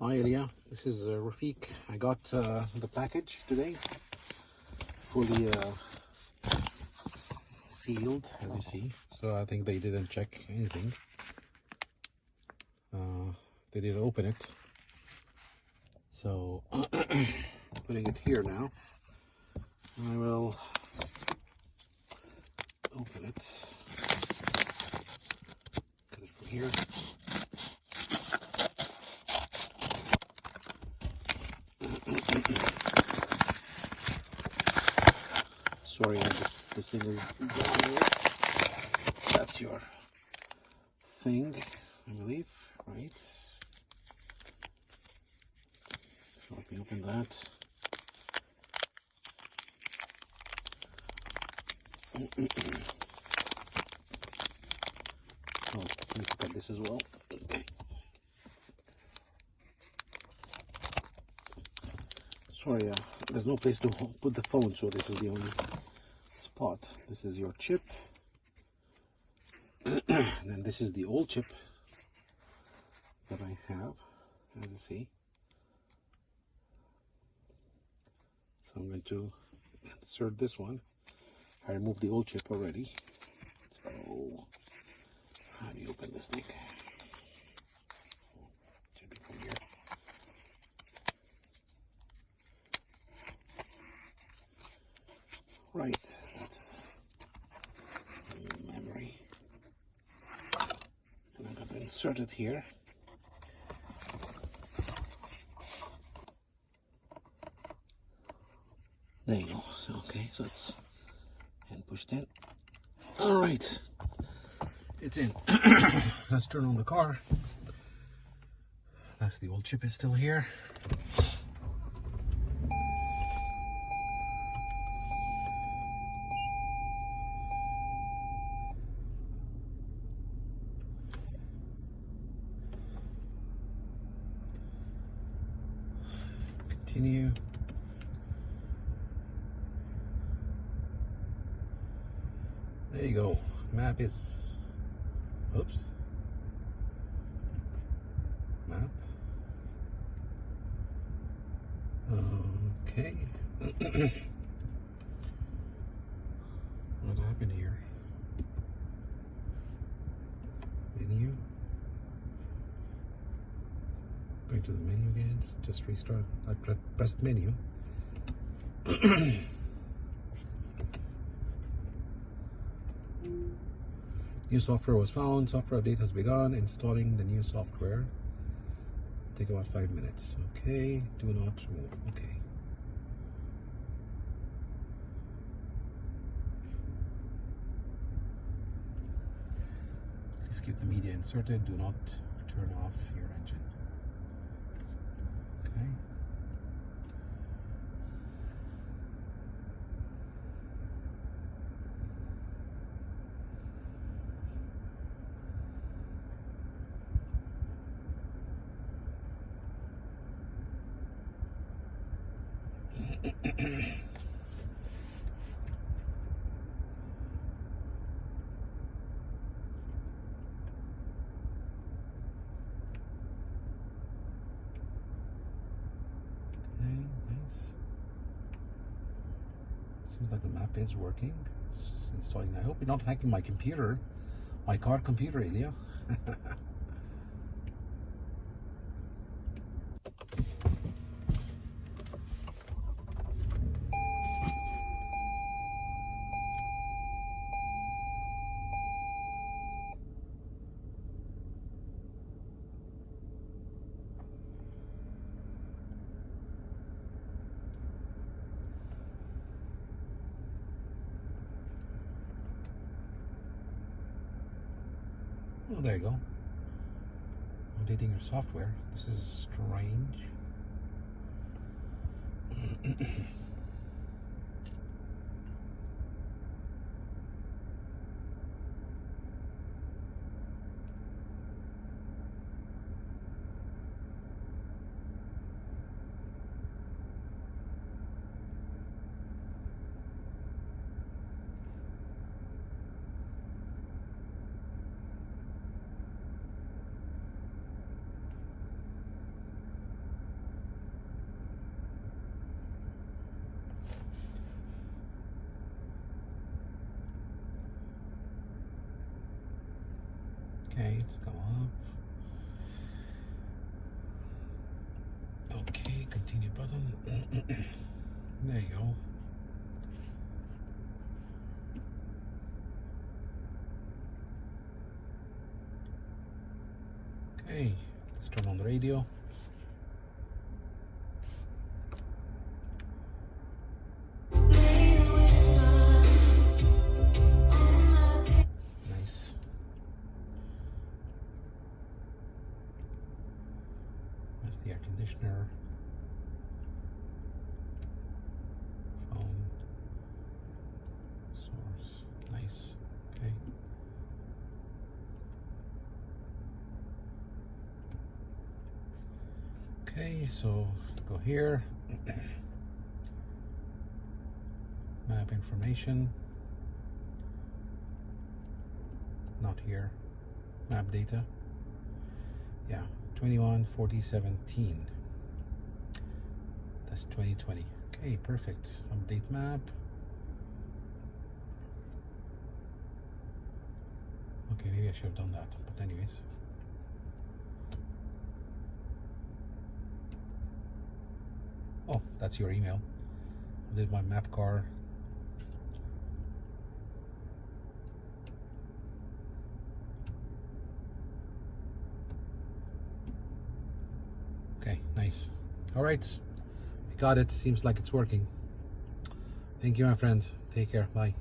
Hi Elia, this is Rafiq. I got the package today, fully sealed, as you see. So I think they didn't check anything. They didn't open it. So putting it here now. I will open it. Cut it from here. Sorry, this thing is down here. That's your thing, I believe, right? So I can open that. Oh, let me cut this as well. Okay. Sorry, there's no place to put the phone, so this is the only spot. This is your chip. And then this is the old chip that I have, as you see. So I'm going to insert this one. I removed the old chip already. So how do you open this thing? Should be from here. Right, that's the memory. And I'm going to insert it here. There you go. Okay, so it's and pushed in. All right, it's in. Let's turn on the car. That's the old chip is still here. Continue. There you go. Map is. Oops. Map. Okay. What happened here? Menu. Going to the menu again. Just restart. I pressed menu. New software was found. Software update has begun. Installing the new software. Take about 5 minutes. Okay. Do not move. Okay. Please keep the media inserted. Do not turn off your engine. Okay. Seems like the map is working. It's just installing. I hope you're not hacking my computer, my car computer, Elia. Oh, there you go. Updating your software. This is strange. Okay, let's go up. Okay, continue button. There you go. Okay, let's turn on the radio. Nice. That's the air conditioner. Phone. Source. Nice. Okay. Okay, so go here. Map information. Not here. Map data. Yeah, 21/40/17. That's 2020. Okay, perfect. Update map. Okay, maybe I should have done that, but anyways. Oh, that's your email. I did my map car. Okay, nice. All right, we got it. Seems like it's working. Thank you, my friend. Take care. Bye.